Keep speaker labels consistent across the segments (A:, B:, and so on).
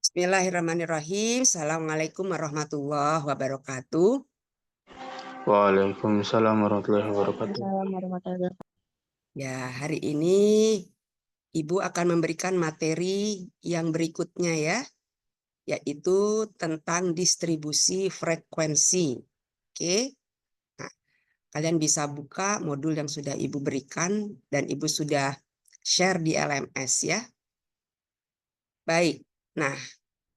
A: Bismillahirrahmanirrahim. Assalamualaikum warahmatullahi wabarakatuh.
B: Waalaikumsalam warahmatullahi wabarakatuh.
C: Waalaikumsalam warahmatullahi wabarakatuh.
A: Ya, hari ini Ibu akan memberikan materi yang berikutnya ya, yaitu tentang distribusi frekuensi. Oke. Nah, kalian bisa buka modul yang sudah Ibu berikan dan Ibu sudah share di LMS ya. Baik. Nah,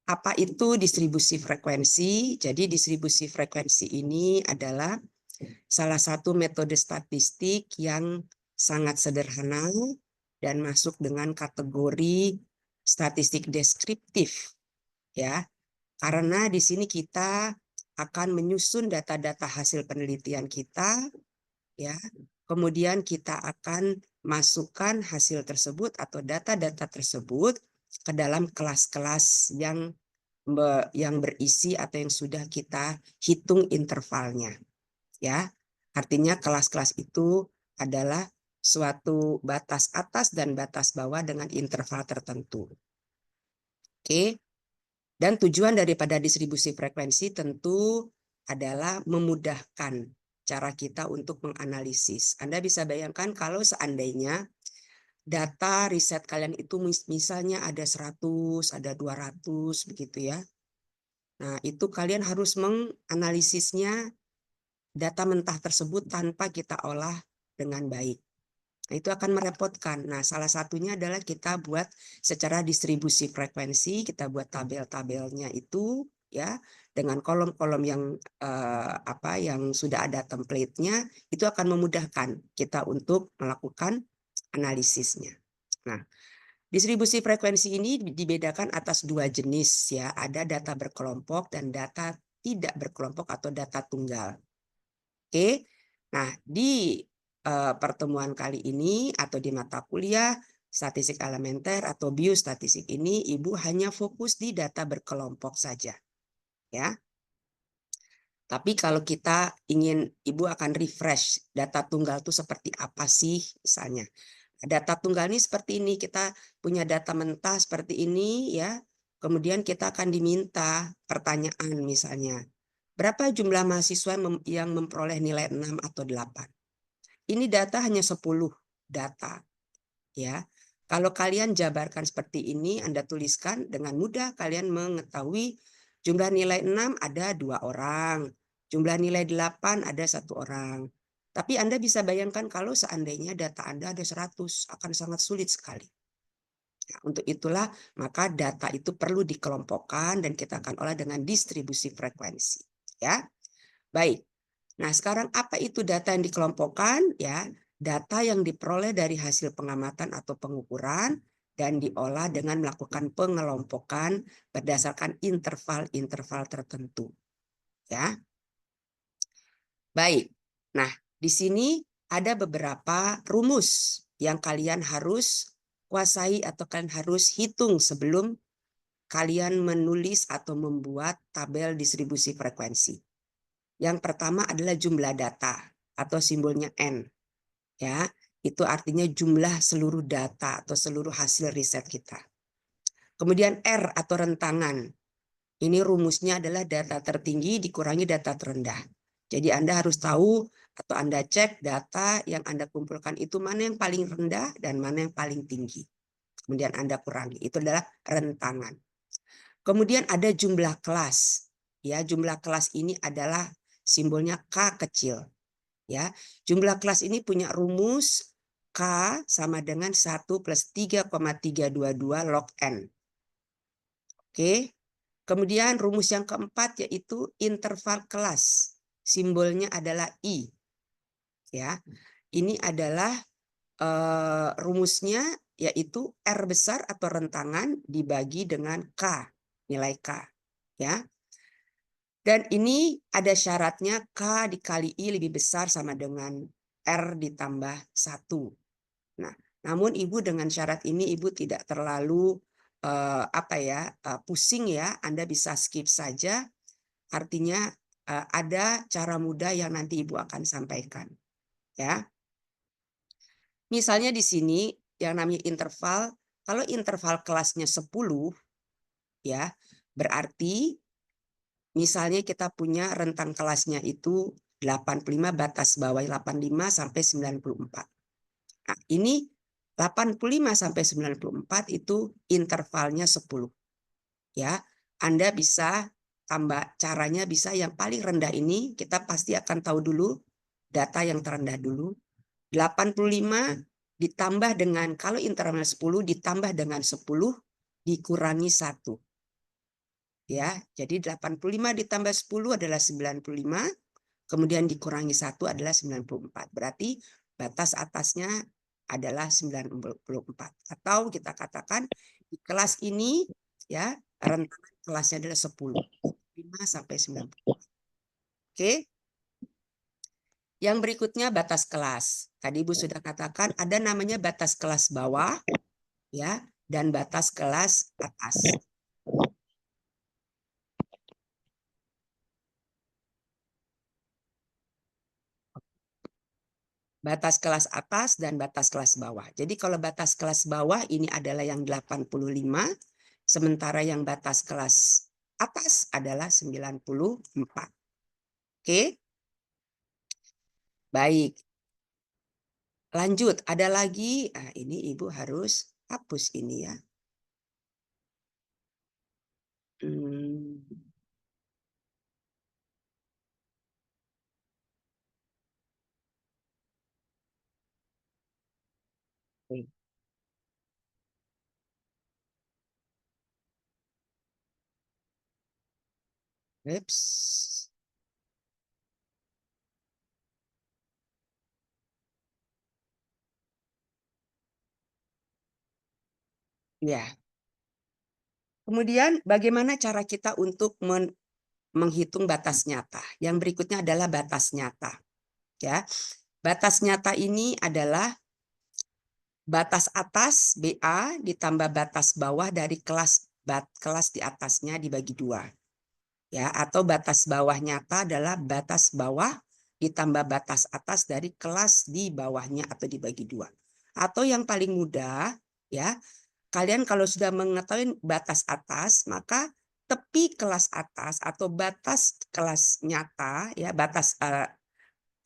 A: apa itu distribusi frekuensi? Jadi distribusi frekuensi ini adalah salah satu metode statistik yang sangat sederhana dan masuk dengan kategori statistik deskriptif ya. Karena di sini kita akan menyusun data-data hasil penelitian kita ya. Kemudian kita akan masukkan hasil tersebut atau data-data tersebut ke dalam kelas-kelas yang berisi atau yang sudah kita hitung intervalnya. Ya, artinya kelas-kelas itu adalah suatu batas atas dan batas bawah dengan interval tertentu. Oke. Dan tujuan daripada distribusi frekuensi tentu adalah memudahkan cara kita untuk menganalisis. Anda bisa bayangkan kalau seandainya data riset kalian itu misalnya ada 100, ada 200 begitu ya. Nah, itu kalian harus menganalisisnya data mentah tersebut tanpa kita olah dengan baik. Nah, itu akan merepotkan. Nah, salah satunya adalah kita buat secara distribusi frekuensi, kita buat tabel-tabelnya itu ya dengan kolom-kolom yang yang sudah ada template-nya, itu akan memudahkan kita untuk melakukan analisisnya. Nah, distribusi frekuensi ini dibedakan atas dua jenis ya, ada data berkelompok dan data tidak berkelompok atau data tunggal. Oke. Nah, di pertemuan kali ini atau di mata kuliah statistik elementer atau biostatistik ini Ibu hanya fokus di data berkelompok saja. Ya. Tapi kalau kita ingin Ibu akan refresh data tunggal itu seperti apa sih misalnya. Data tunggal ini seperti ini, kita punya data mentah seperti ini ya. Kemudian kita akan diminta pertanyaan misalnya. Berapa jumlah mahasiswa yang memperoleh nilai 6 atau 8? Ini data hanya 10 data. Ya. Kalau kalian jabarkan seperti ini, Anda tuliskan dengan mudah kalian mengetahui jumlah nilai 6 ada 2 orang. Jumlah nilai 8 ada 1 orang. Tapi Anda bisa bayangkan kalau seandainya data Anda ada 100, akan sangat sulit sekali. Nah, untuk itulah maka data itu perlu dikelompokkan dan kita akan olah dengan distribusi frekuensi. Ya. Baik. Nah, sekarang apa itu data yang dikelompokkan? Ya, data yang diperoleh dari hasil pengamatan atau pengukuran dan diolah dengan melakukan pengelompokan berdasarkan interval-interval tertentu. Ya. Baik. Nah, di sini ada beberapa rumus yang kalian harus kuasai atau kalian harus hitung sebelum kalian menulis atau membuat tabel distribusi frekuensi. Yang pertama adalah jumlah data atau simbolnya N. Ya, itu artinya jumlah seluruh data atau seluruh hasil riset kita. Kemudian R atau rentangan. Ini rumusnya adalah data tertinggi dikurangi data terendah. Jadi Anda harus tahu atau Anda cek data yang Anda kumpulkan itu mana yang paling rendah dan mana yang paling tinggi. Kemudian Anda kurangi. Itu adalah rentangan. Kemudian ada jumlah kelas. Ya, jumlah kelas ini adalah simbolnya K kecil. Ya, jumlah kelas ini punya rumus K sama dengan 1 plus 3,322 log N. Oke. Kemudian rumus yang keempat yaitu interval kelas. Simbolnya adalah I. Ya. Ini adalah rumusnya yaitu R besar atau rentangan dibagi dengan K, nilai K. Ya. Dan ini ada syaratnya K dikali I lebih besar sama dengan R ditambah 1. Nah, namun Ibu dengan syarat ini Ibu tidak terlalu pusing ya. Anda bisa skip saja. Artinya ada cara mudah yang nanti Ibu akan sampaikan. Ya. Misalnya di sini yang namanya interval, kalau interval kelasnya 10, ya. Berarti misalnya kita punya rentang kelasnya itu 85, batas bawah 85 sampai 94. Nah, ini 85 sampai 94 itu intervalnya 10. Ya, Anda bisa tambah, caranya bisa yang paling rendah ini kita pasti akan tahu dulu data yang terendah dulu. 85 ditambah dengan, kalau intervalnya 10 ditambah dengan 10 dikurangi 1. Ya, jadi 85 ditambah 10 adalah 95, kemudian dikurangi 1 adalah 94. Berarti batas atasnya adalah 94. Atau kita katakan di kelas ini ya, rentang kelasnya adalah 10. 5 sampai 94. Oke. Yang berikutnya batas kelas. Tadi Ibu sudah katakan ada namanya batas kelas bawah ya, dan batas kelas atas. Batas kelas atas dan batas kelas bawah. Jadi kalau batas kelas bawah ini adalah yang 85, sementara yang batas kelas atas adalah 94. Oke? Baik. Lanjut, ada lagi. Nah, ini Ibu harus hapus ini ya. Ups. Ya. Kemudian bagaimana cara kita untuk menghitung batas nyata? Yang berikutnya adalah batas nyata. Ya. Batas nyata ini adalah batas atas BA ditambah batas bawah dari kelas di atasnya dibagi 2. Ya, atau batas bawah nyata adalah batas bawah ditambah batas atas dari kelas di bawahnya atau dibagi 2. Atau yang paling mudah ya, kalian kalau sudah mengetahui batas atas, maka tepi kelas atas atau batas kelas nyata ya,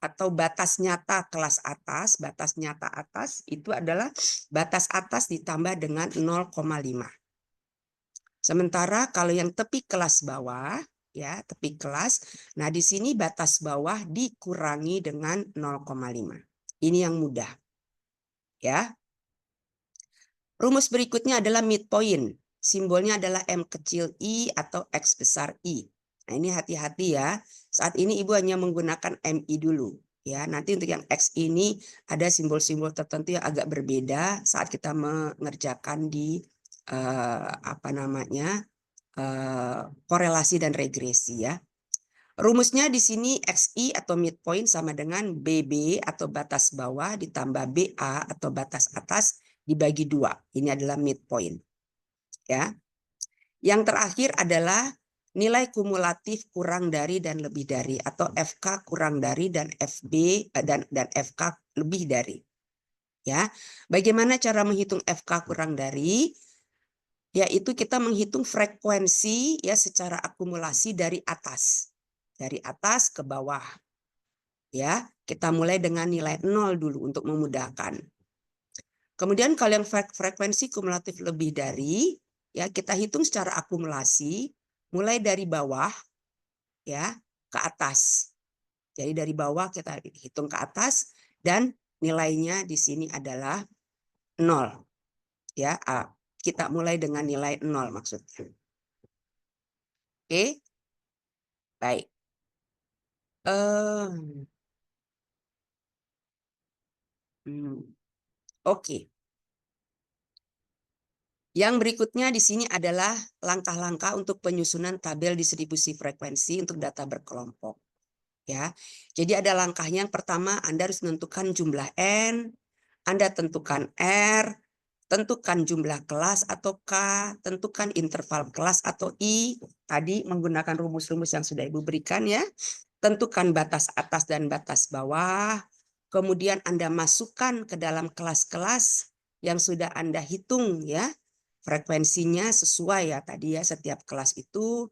A: atau batas nyata kelas atas, batas nyata atas itu adalah batas atas ditambah dengan 0,5. Sementara kalau yang tepi kelas bawah, ya tepi kelas, nah di sini batas bawah dikurangi dengan 0,5. Ini yang mudah. Ya. Rumus berikutnya adalah midpoint. Simbolnya adalah M kecil I atau X besar I. Nah ini hati-hati ya. Saat ini Ibu hanya menggunakan MI dulu. Ya, nanti untuk yang X ini ada simbol-simbol tertentu yang agak berbeda saat kita mengerjakan di korelasi dan regresi ya. Rumusnya di sini XI atau midpoint sama dengan BB atau batas bawah ditambah BA atau batas atas dibagi 2. Ini adalah midpoint. Ya. Yang terakhir adalah nilai kumulatif kurang dari dan lebih dari atau FK kurang dari dan FB dan FK lebih dari. Ya. Bagaimana cara menghitung FK kurang dari? Yaitu kita menghitung frekuensi ya secara akumulasi dari atas. Dari atas ke bawah. Ya, kita mulai dengan nilai 0 dulu untuk memudahkan. Kemudian kalau yang frekuensi kumulatif lebih dari, ya kita hitung secara akumulasi mulai dari bawah ya ke atas. Jadi dari bawah kita hitung ke atas dan nilainya di sini adalah 0. Ya, kita mulai dengan nilai 0 maksudnya. Oke. Baik. Oke. Yang berikutnya di sini adalah langkah-langkah untuk penyusunan tabel distribusi frekuensi untuk data berkelompok. Ya, jadi ada langkahnya. Yang pertama, Anda harus menentukan jumlah N, Anda tentukan R, tentukan jumlah kelas atau K, tentukan interval kelas atau I. Tadi menggunakan rumus-rumus yang sudah Ibu berikan ya. Tentukan batas atas dan batas bawah. Kemudian Anda masukkan ke dalam kelas-kelas yang sudah Anda hitung ya. frekuensinya sesuai ya tadi ya setiap kelas itu,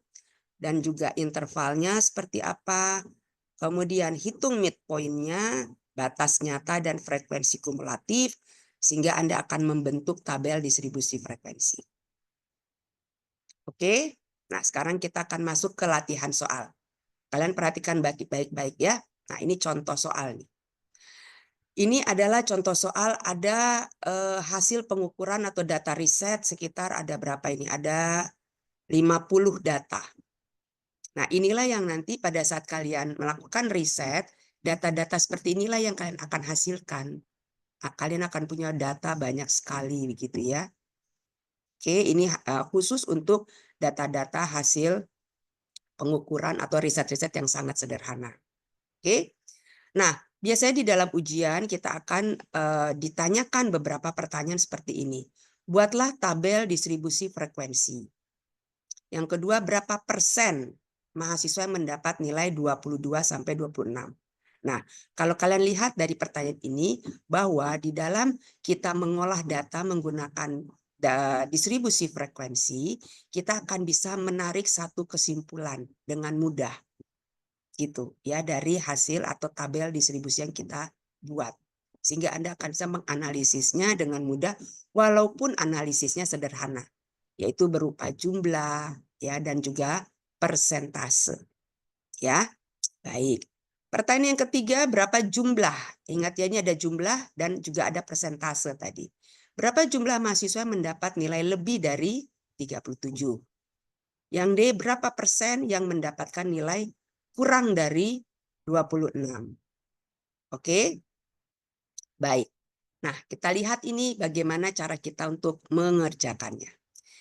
A: dan juga intervalnya seperti apa. Kemudian hitung midpoint-nya, batas nyata dan frekuensi kumulatif, sehingga Anda akan membentuk tabel distribusi frekuensi. Oke, nah sekarang kita akan masuk ke latihan soal. Kalian perhatikan baik-baik ya. Nah ini contoh soal nih. Ini adalah contoh soal ada hasil pengukuran atau data riset sekitar ada berapa ini? Ada 50 data. Nah inilah yang nanti pada saat kalian melakukan riset, data-data seperti inilah yang kalian akan hasilkan. Nah, kalian akan punya data banyak sekali begitu ya. Oke, ini khusus untuk data-data hasil pengukuran atau riset-riset yang sangat sederhana. Oke. Nah, biasanya di dalam ujian kita akan ditanyakan beberapa pertanyaan seperti ini. Buatlah tabel distribusi frekuensi. Yang kedua, berapa persen mahasiswa yang mendapat nilai 22 sampai 26. Nah, kalau kalian lihat dari pertanyaan ini bahwa di dalam kita mengolah data menggunakan distribusi frekuensi, kita akan bisa menarik satu kesimpulan dengan mudah. Gitu ya dari hasil atau tabel distribusi yang kita buat. Sehingga Anda akan bisa menganalisisnya dengan mudah walaupun analisisnya sederhana, yaitu berupa jumlah ya dan juga persentase. Ya. Baik. Pertanyaan yang ketiga, berapa jumlah? Ingat ya, ini ada jumlah dan juga ada persentase tadi. Berapa jumlah mahasiswa mendapat nilai lebih dari 37? Yang D, berapa persen yang mendapatkan nilai kurang dari 26? Oke? Baik. Nah, kita lihat ini bagaimana cara kita untuk mengerjakannya.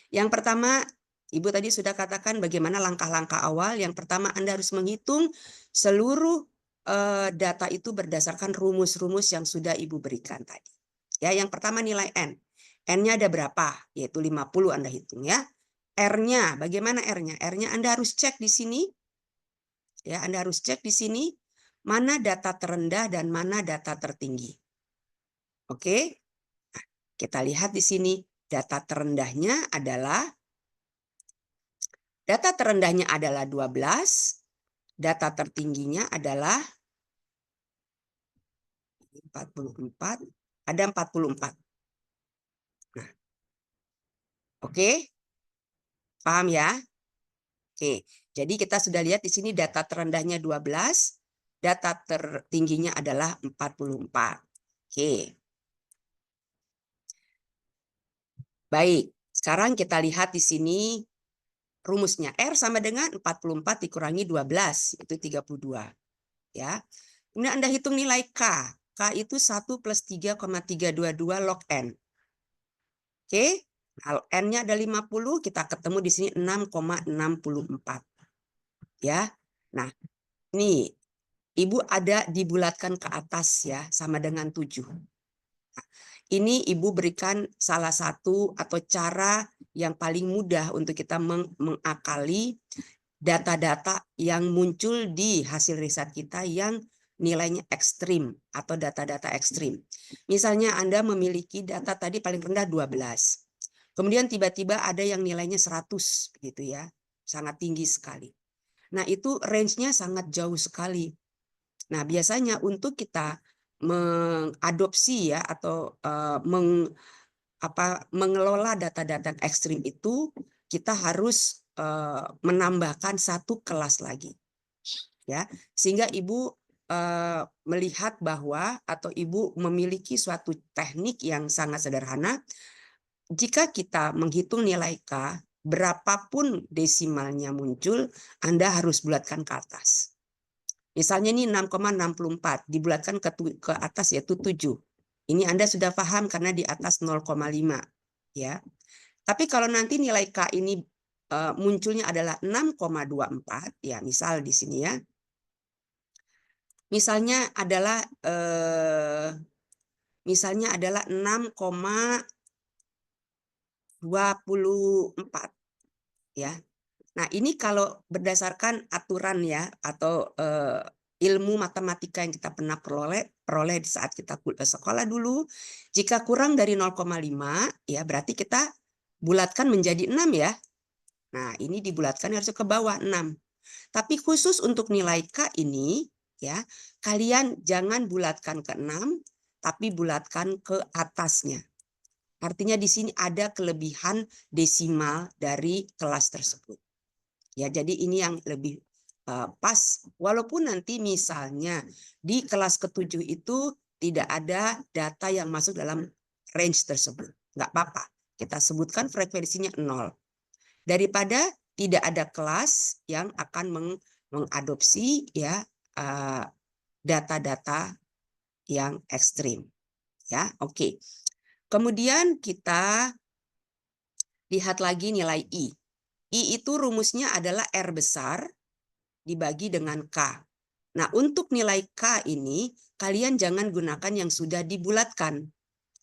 A: Yang pertama, Ibu tadi sudah katakan bagaimana langkah-langkah awal. Yang pertama, Anda harus menghitung seluruh data itu berdasarkan rumus-rumus yang sudah Ibu berikan tadi. Ya, yang pertama nilai N. N-nya ada berapa? Yaitu 50 Anda hitung ya. R-nya, bagaimana R-nya? R-nya Anda harus cek di sini. Ya, Anda harus cek di sini mana data terendah dan mana data tertinggi. Oke? Nah, kita lihat di sini data terendahnya adalah 12, data tertingginya adalah 44, ada 44. Nah, oke? Paham ya? Oke, jadi kita sudah lihat di sini data terendahnya 12, data tertingginya adalah 44. Oke. Baik, sekarang kita lihat di sini rumusnya. R sama dengan 44 dikurangi 12, itu 32. Ya. Kemudian Anda hitung nilai K. K itu 1 plus 3,322 log N. Oke, kalau N-nya ada 50, kita ketemu di sini 6,64. Ya. Nah, ini Ibu ada dibulatkan ke atas ya, sama dengan 7. Nah, ini Ibu berikan salah satu atau cara yang paling mudah untuk kita mengakali data-data yang muncul di hasil riset kita yang nilainya ekstrim atau data-data ekstrim. Misalnya Anda memiliki data tadi paling rendah 12. Kemudian tiba-tiba ada yang nilainya 100 gitu ya. Sangat tinggi sekali. Nah, itu range-nya sangat jauh sekali. Nah, biasanya untuk kita mengadopsi ya atau mengelola data-data ekstrim itu, kita harus menambahkan satu kelas lagi, ya, sehingga Ibu melihat bahwa atau Ibu memiliki suatu teknik yang sangat sederhana. Jika kita menghitung nilai K, berapapun desimalnya muncul, Anda harus bulatkan ke atas. Misalnya ini 6,64 dibulatkan ke atas yaitu 7. Ini Anda sudah paham karena di atas 0,5 ya. Tapi kalau nanti nilai K ini munculnya adalah 6,24 ya, misal di sini ya. Misalnya adalah 6,24 ya. Nah, ini kalau berdasarkan aturan ya atau ilmu matematika yang kita pernah peroleh di saat kita sekolah dulu, jika kurang dari 0,5 ya berarti kita bulatkan menjadi 6 ya. Nah, ini dibulatkan harus ke bawah 6. Tapi khusus untuk nilai K ini, ya, kalian jangan bulatkan ke 6, tapi bulatkan ke atasnya. Artinya di sini ada kelebihan desimal dari kelas tersebut. Ya, jadi ini yang lebih pas. Walaupun nanti misalnya di kelas ke-7 itu tidak ada data yang masuk dalam range tersebut. Nggak apa-apa. Kita sebutkan frekuensinya 0. Daripada tidak ada kelas yang akan mengadopsi ya data-data yang ekstrim. Ya, oke. Kemudian kita lihat lagi nilai I. I itu rumusnya adalah R besar dibagi dengan K. Nah, untuk nilai K ini, kalian jangan gunakan yang sudah dibulatkan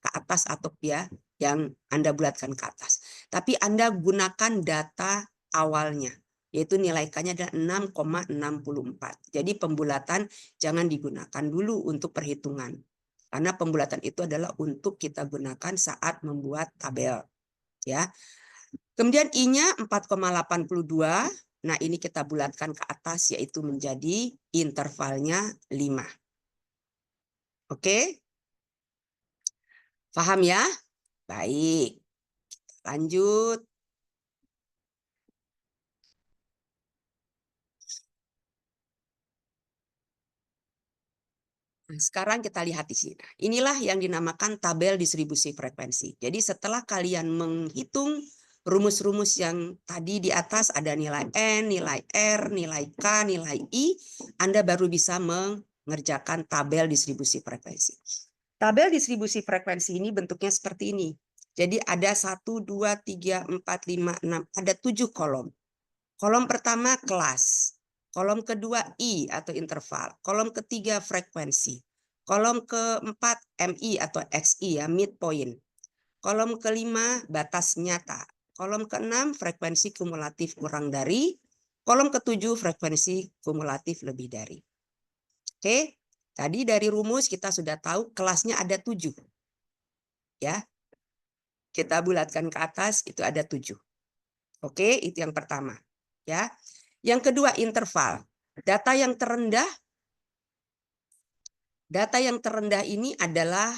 A: ke atas atau ya, yang Anda bulatkan ke atas. Tapi Anda gunakan data awalnya, yaitu nilai K-nya adalah 6,64. Jadi pembulatan jangan digunakan dulu untuk perhitungan. Karena pembulatan itu adalah untuk kita gunakan saat membuat tabel. Ya. Kemudian I-nya 4,82. Nah, ini kita bulatkan ke atas, yaitu menjadi intervalnya 5. Oke? Paham ya? Baik. Lanjut. Nah, sekarang kita lihat di sini. Inilah yang dinamakan tabel distribusi frekuensi. Jadi setelah kalian menghitung rumus-rumus yang tadi di atas ada nilai N, nilai R, nilai K, nilai I, Anda baru bisa mengerjakan tabel distribusi frekuensi. Tabel distribusi frekuensi ini bentuknya seperti ini. Jadi ada 1, 2, 3, 4, 5, 6, ada 7 kolom. Kolom pertama kelas. Kolom kedua I atau interval. Kolom ketiga frekuensi. Kolom keempat MI atau XI ya, midpoint. Kolom kelima batas nyata. Kolom keenam frekuensi kumulatif kurang dari. Kolom ketujuh frekuensi kumulatif lebih dari. Oke, tadi dari rumus kita sudah tahu kelasnya ada 7. Ya, kita bulatkan ke atas itu ada 7. Oke, itu yang pertama. Ya. Yang kedua interval. Data yang terendah ini adalah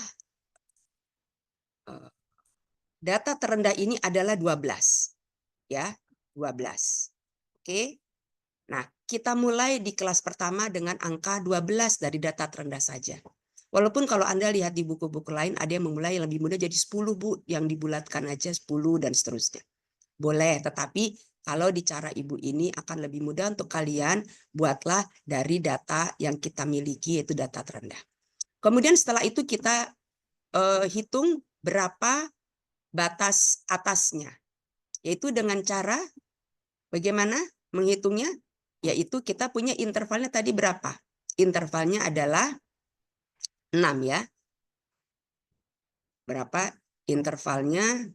A: data terendah ini adalah 12. Ya, 12. Oke. Nah, kita mulai di kelas pertama dengan angka 12 dari data terendah saja. Walaupun kalau Anda lihat di buku-buku lain ada yang memulai lebih mudah jadi 10, Bu, yang dibulatkan aja 10 dan seterusnya. Boleh, tetapi kalau di cara Ibu ini akan lebih mudah untuk kalian, buatlah dari data yang kita miliki, yaitu data terendah. Kemudian setelah itu kita hitung berapa batas atasnya. Yaitu dengan cara, bagaimana menghitungnya? Yaitu kita punya intervalnya tadi berapa? Intervalnya adalah 6 ya. Berapa intervalnya?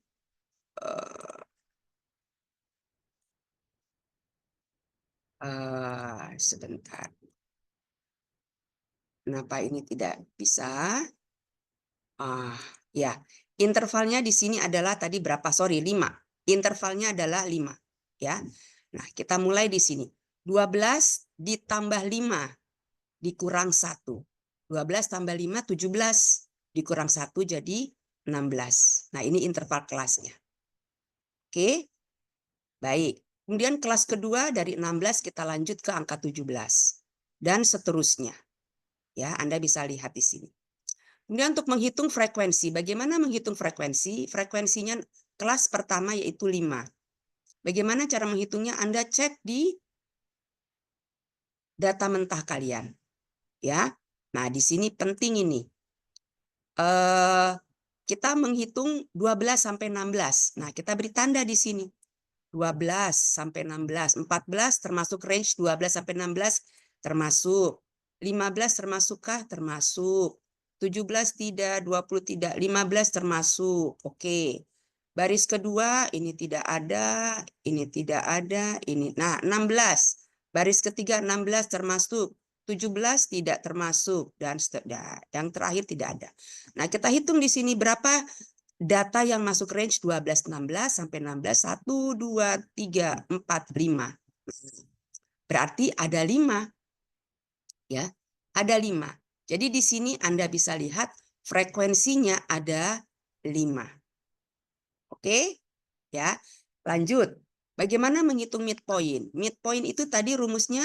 A: Sebentar. Kenapa ini tidak bisa? Ya, intervalnya di sini adalah tadi berapa? Sorry, 5. Intervalnya adalah 5. Ya. Nah, kita mulai di sini. 12 ditambah 5 dikurang 1. 12 tambah 5, 17. Dikurang 1 jadi 16. Nah, ini interval kelasnya. Oke. Baik. Kemudian kelas kedua dari 16 kita lanjut ke angka 17. Dan seterusnya. Ya, Anda bisa lihat di sini. Kemudian untuk menghitung frekuensi, bagaimana menghitung frekuensi? Frekuensinya kelas pertama yaitu 5. Bagaimana cara menghitungnya? Anda cek di data mentah kalian. Ya. Nah, di sini penting ini. Kita menghitung 12 sampai 16. Nah, kita beri tanda di sini. 12 sampai 16, 14 termasuk range 12 sampai 16 termasuk. 15 termasukkah? Termasuk. 17 tidak, 20 tidak, 15 termasuk. Oke. Baris kedua ini tidak ada, ini tidak ada, ini. Nah, 16. Baris ketiga 16 termasuk. 17 tidak termasuk dan yang terakhir tidak ada. Nah, kita hitung di sini berapa data yang masuk range 12-16 sampai 16, 1, 2, 3, 4, 5. Berarti ada 5. Ya, ada 5. Jadi di sini Anda bisa lihat frekuensinya ada 5. Oke? Ya. Lanjut. Bagaimana menghitung midpoint? Midpoint itu tadi rumusnya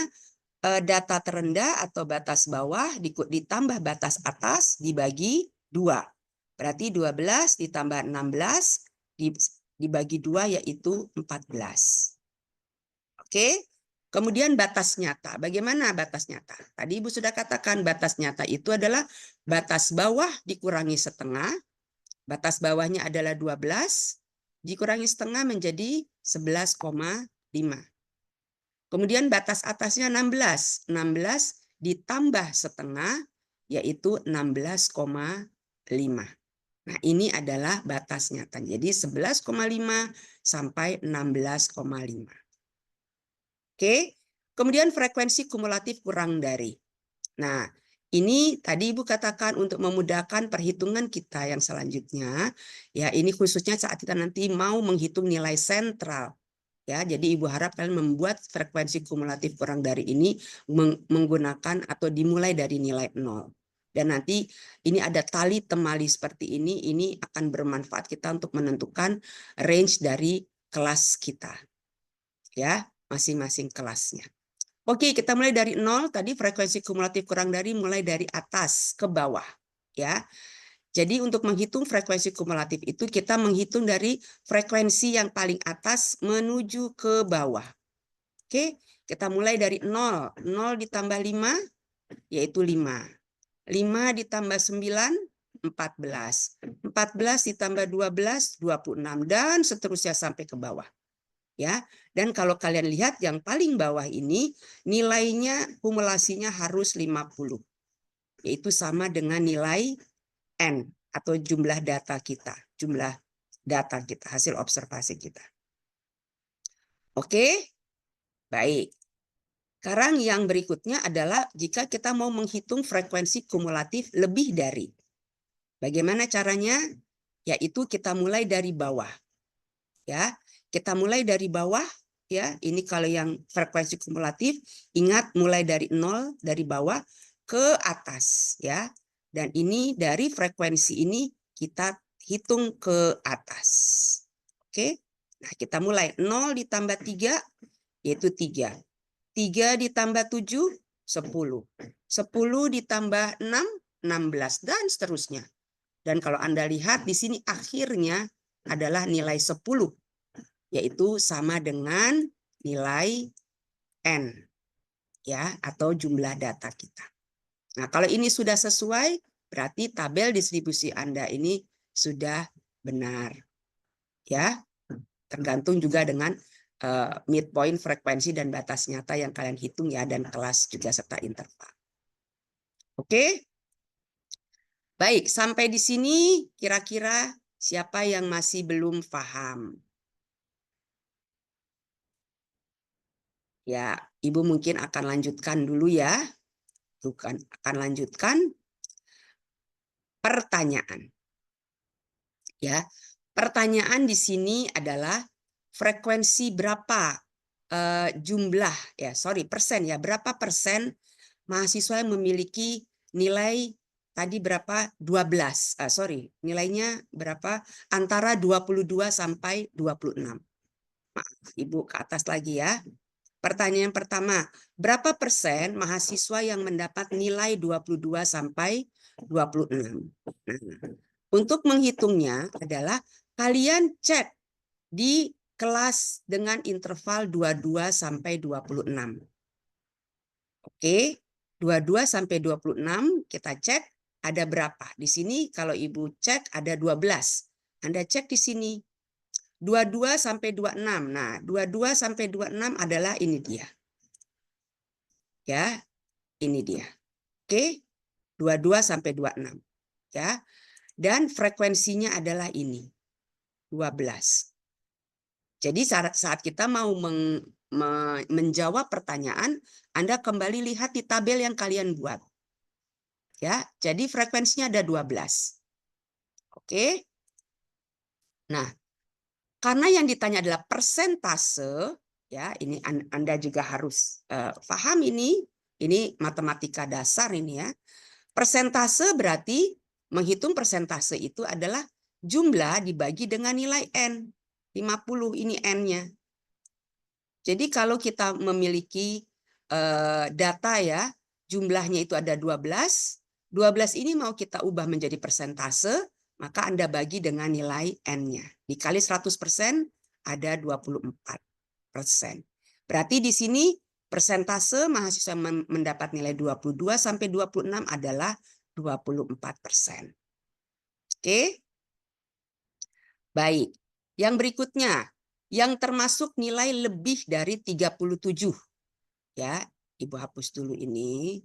A: data terendah atau batas bawah ditambah batas atas dibagi 2. Berarti 12 ditambah 16 dibagi 2 yaitu 14. Oke? Kemudian batas nyata. Bagaimana batas nyata? Tadi Ibu sudah katakan batas nyata itu adalah batas bawah dikurangi setengah. Batas bawahnya adalah 12. Dikurangi setengah menjadi 11,5. Kemudian batas atasnya 16. 16 ditambah setengah, yaitu 16,5. Nah, ini adalah batas nyata. Jadi 11,5 sampai 16,5. Oke. Kemudian frekuensi kumulatif kurang dari. Nah, ini tadi Ibu katakan untuk memudahkan perhitungan kita yang selanjutnya. Ya, ini khususnya saat kita nanti mau menghitung nilai sentral. Ya, jadi Ibu harap kalian membuat frekuensi kumulatif kurang dari ini menggunakan atau dimulai dari nilai 0. Dan nanti ini ada tali temali seperti ini akan bermanfaat kita untuk menentukan range dari kelas kita. Ya, masing-masing kelasnya. Oke, kita mulai dari 0. Tadi frekuensi kumulatif kurang dari mulai dari atas ke bawah. Ya. Jadi untuk menghitung frekuensi kumulatif itu kita menghitung dari frekuensi yang paling atas menuju ke bawah. Oke, kita mulai dari 0. 0 ditambah 5 yaitu 5. 5 ditambah 9 14. 14 ditambah 12 26 dan seterusnya sampai ke bawah. Ya. Dan kalau kalian lihat yang paling bawah ini nilainya kumulasinya harus 50. Yaitu sama dengan nilai N atau jumlah data kita, hasil observasi kita. Oke, baik. Sekarang yang berikutnya adalah jika kita mau menghitung frekuensi kumulatif lebih dari. Bagaimana caranya? Yaitu kita mulai dari bawah. Ya, kita mulai dari bawah. Ya, ini kalau yang frekuensi kumulatif, ingat mulai dari 0 dari bawah ke atas. Ya. Dan ini dari frekuensi ini kita hitung ke atas. Oke. Nah, kita mulai 0 ditambah 3 yaitu 3. 3 ditambah 7 10. 10 ditambah 6 16 dan seterusnya. Dan kalau Anda lihat di sini akhirnya adalah nilai 10 yaitu sama dengan nilai N ya atau jumlah data kita. Nah, kalau ini sudah sesuai, berarti tabel distribusi Anda ini sudah benar. Ya. Tergantung juga dengan midpoint, frekuensi dan batas nyata yang kalian hitung ya dan kelas juga serta interval. Oke? Baik, sampai di sini kira-kira siapa yang masih belum paham? Ya, Ibu mungkin akan lanjutkan dulu ya. Bukan, akan lanjutkan pertanyaan. Ya, pertanyaan di sini adalah frekuensi berapa persen ya, berapa persen mahasiswa yang memiliki nilai tadi berapa 12, nilainya berapa antara 22 sampai 26. Maaf, Ibu ke atas lagi ya. Pertanyaan pertama, berapa persen mahasiswa yang mendapat nilai 22 sampai 26? Nah, untuk menghitungnya adalah kalian cek di kelas dengan interval 22 sampai 26. Oke, 22 sampai 26 kita cek ada berapa? Di sini kalau Ibu cek ada 12. Anda cek di sini. 22 sampai 26. Nah, 22 sampai 26 adalah ini dia. Ya, ini dia. Oke, 22 sampai 26. Ya. Dan frekuensinya adalah ini. 12. Jadi saat kita mau menjawab pertanyaan, Anda kembali lihat di tabel yang kalian buat. Ya, jadi frekuensinya ada 12. Oke. Nah, karena yang ditanya adalah persentase, ya ini Anda juga harus paham ini matematika dasar ini ya. Persentase berarti menghitung persentase itu adalah jumlah dibagi dengan nilai N. 50 ini N-nya. Jadi kalau kita memiliki data ya, jumlahnya itu ada 12. 12 ini mau kita ubah menjadi persentase, maka Anda bagi dengan nilai N-nya. Dikali 100% ada 24%. Berarti di sini persentase mahasiswa mendapat nilai 22 sampai 26 adalah 24%. Oke? Baik. Yang berikutnya, yang termasuk nilai lebih dari 37. Ya, Ibu hapus dulu ini.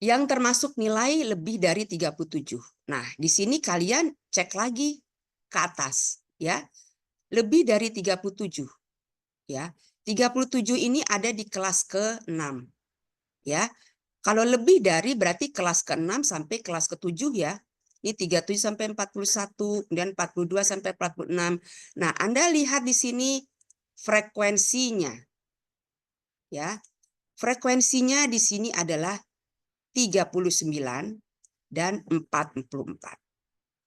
A: Yang termasuk nilai lebih dari 37. Nah, di sini kalian cek lagi ke atas, ya. Lebih dari 37, ya. 37 ini ada di kelas ke-6, ya. Kalau lebih dari berarti kelas ke-6 sampai kelas ke-7 ya. Ini 37 sampai 41, kemudian 42 sampai 46. Nah, Anda lihat di sini frekuensinya, ya. Frekuensinya di sini adalah 39 dan 44.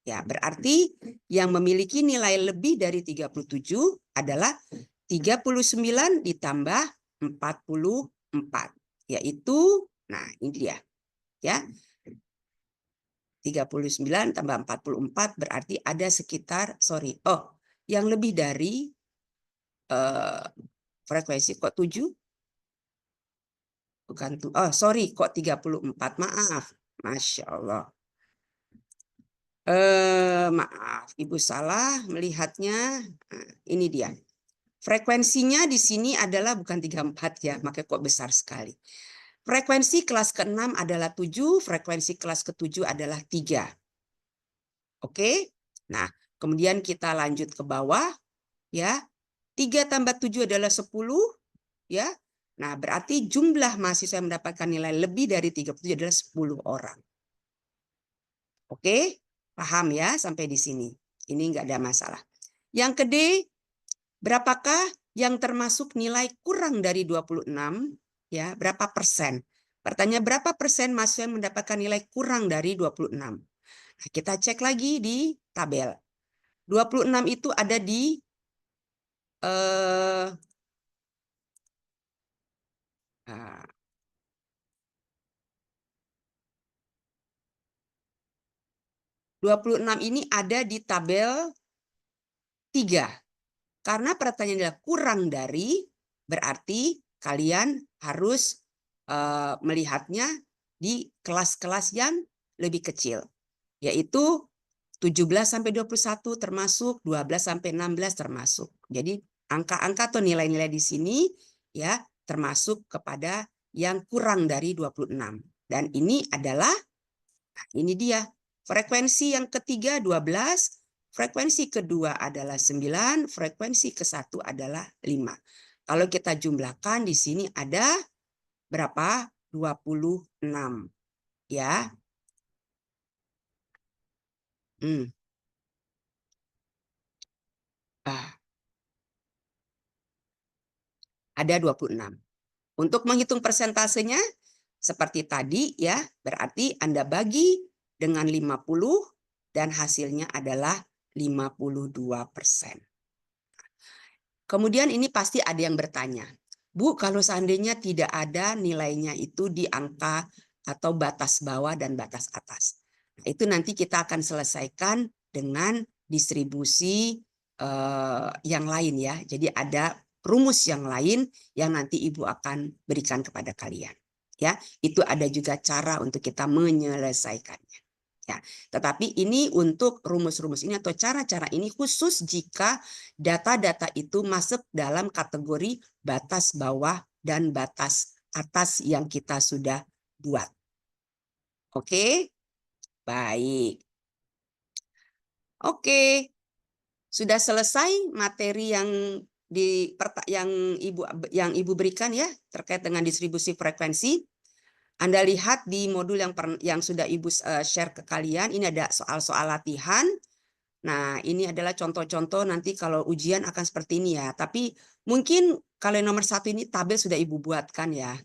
A: Ya, berarti yang memiliki nilai lebih dari 37 adalah 39 ditambah 44, yaitu, nah ini dia, ya. 39 tambah 44 berarti ada sekitar, yang lebih dari frekuensi kok 7? Bukan tuh. Oh, kok 34. Maaf. Masya Allah. Maaf, Ibu salah melihatnya. Nah, ini dia. Frekuensinya di sini adalah bukan 34 ya, makanya kok besar sekali. Frekuensi kelas ke-6 adalah 7, frekuensi kelas ke-7 adalah 3. Oke? Nah, kemudian kita lanjut ke bawah ya. 3 tambah 7 adalah 10 ya. Nah, berarti jumlah mahasiswa yang mendapatkan nilai lebih dari 37 adalah 10 orang. Oke? Paham ya sampai di sini? Ini enggak ada masalah. Yang kedua, berapakah yang termasuk nilai kurang dari 26? Ya, berapa persen? Pertanyaan berapa persen mahasiswa yang mendapatkan nilai kurang dari 26? Nah, kita cek lagi di tabel. 26 itu ada di 26 ini ada di tabel 3. Karena pertanyaan adalah kurang dari, berarti kalian harus melihatnya di kelas-kelas yang lebih kecil. Yaitu 17 sampai 21 termasuk, 12 sampai 16 termasuk. Jadi angka-angka atau nilai-nilai di sini ya termasuk kepada yang kurang dari 26. Dan ini adalah, nah ini dia, frekuensi yang ketiga 12, frekuensi kedua adalah 9, frekuensi ke-1 adalah 5. Kalau kita jumlahkan di sini ada berapa? 26. Ya. Ada 26. Untuk menghitung persentasenya, seperti tadi ya, berarti Anda bagi dengan 50 dan hasilnya adalah 52%. Kemudian ini pasti ada yang bertanya, Bu, kalau seandainya tidak ada nilainya itu di angka atau batas bawah dan batas atas. Nah, itu nanti kita akan selesaikan dengan distribusi yang lain ya. Jadi ada rumus yang lain yang nanti Ibu akan berikan kepada kalian. Ya, itu ada juga cara untuk kita menyelesaikannya. Ya, tetapi ini untuk rumus-rumus ini atau cara-cara ini khusus jika data-data itu masuk dalam kategori batas bawah dan batas atas yang kita sudah buat. Oke, baik. Oke, sudah selesai materi yang yang Ibu berikan ya terkait dengan distribusi frekuensi. Anda lihat di modul yang sudah Ibu share ke kalian, ini ada soal-soal latihan. Nah, ini adalah contoh-contoh nanti kalau ujian akan seperti ini ya. Tapi mungkin kalau yang nomor 1 ini tabel sudah Ibu buatkan ya.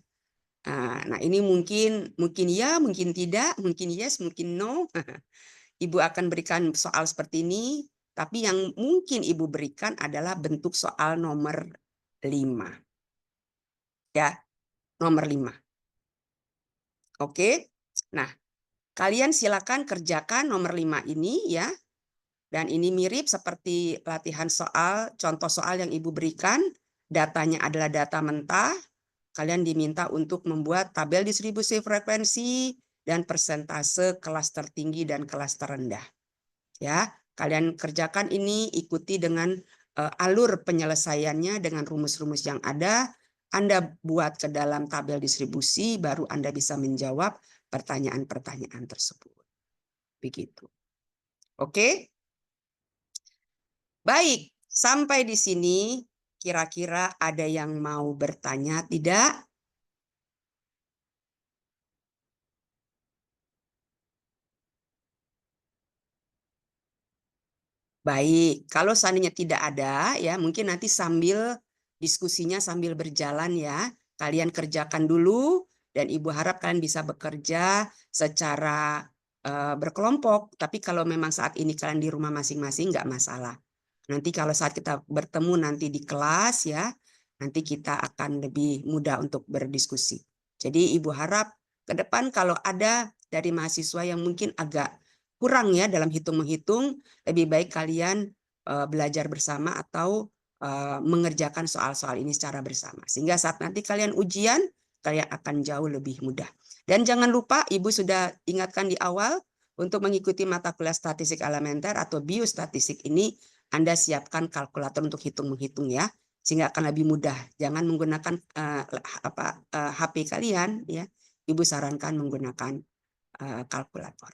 A: Nah, ini mungkin ya, mungkin tidak, mungkin yes, mungkin no. Ibu akan berikan soal seperti ini, tapi yang mungkin Ibu berikan adalah bentuk soal nomor 5. Ya, nomor 5. Oke. Nah, kalian silakan kerjakan nomor 5 ini ya. Dan ini mirip seperti latihan soal, contoh soal yang Ibu berikan. Datanya adalah data mentah. Kalian diminta untuk membuat tabel distribusi frekuensi dan persentase kelas tertinggi dan kelas terendah. Ya, kalian kerjakan ini, ikuti dengan alur penyelesaiannya dengan rumus-rumus yang ada. Anda buat ke dalam tabel distribusi, baru Anda bisa menjawab pertanyaan-pertanyaan tersebut. Begitu. Oke? Baik, sampai di sini kira-kira ada yang mau bertanya tidak? Baik, kalau seandainya tidak ada ya mungkin nanti sambil diskusinya sambil berjalan ya. Kalian kerjakan dulu dan Ibu harap kalian bisa bekerja secara berkelompok. Tapi kalau memang saat ini kalian di rumah masing-masing nggak masalah. Nanti kalau saat kita bertemu nanti di kelas ya, nanti kita akan lebih mudah untuk berdiskusi. Jadi Ibu harap ke depan kalau ada dari mahasiswa yang mungkin agak kurang ya dalam hitung-menghitung, lebih baik kalian belajar bersama atau mengerjakan soal-soal ini secara bersama. Sehingga saat nanti kalian ujian, kalian akan jauh lebih mudah. Dan jangan lupa, Ibu sudah ingatkan di awal, untuk mengikuti mata kuliah statistik elementer atau biostatistik ini, Anda siapkan kalkulator untuk hitung-menghitung ya, sehingga akan lebih mudah. Jangan menggunakan HP kalian, ya. Ibu sarankan menggunakan kalkulator.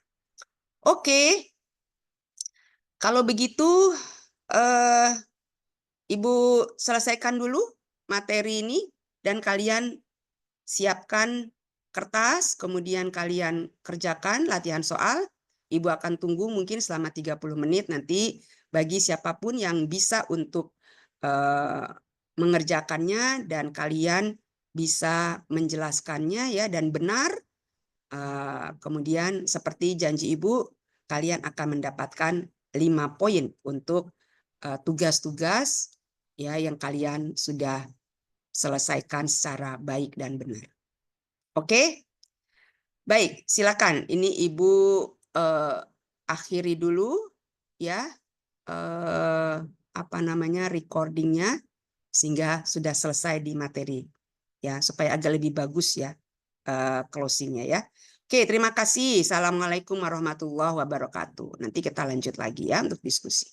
A: Oke, kalau begitu Ibu selesaikan dulu materi ini dan kalian siapkan kertas, kemudian kalian kerjakan latihan soal. Ibu akan tunggu mungkin selama 30 menit nanti bagi siapapun yang bisa untuk mengerjakannya dan kalian bisa menjelaskannya ya dan benar. Kemudian seperti janji Ibu, kalian akan mendapatkan 5 poin untuk tugas-tugas ya yang kalian sudah selesaikan secara baik dan benar. Oke? Baik, silakan. Ini Ibu akhiri dulu ya recordingnya sehingga sudah selesai di materi ya supaya agak lebih bagus ya closingnya ya. Oke, terima kasih. Assalamualaikum warahmatullahi wabarakatuh. Nanti kita lanjut lagi ya untuk diskusi.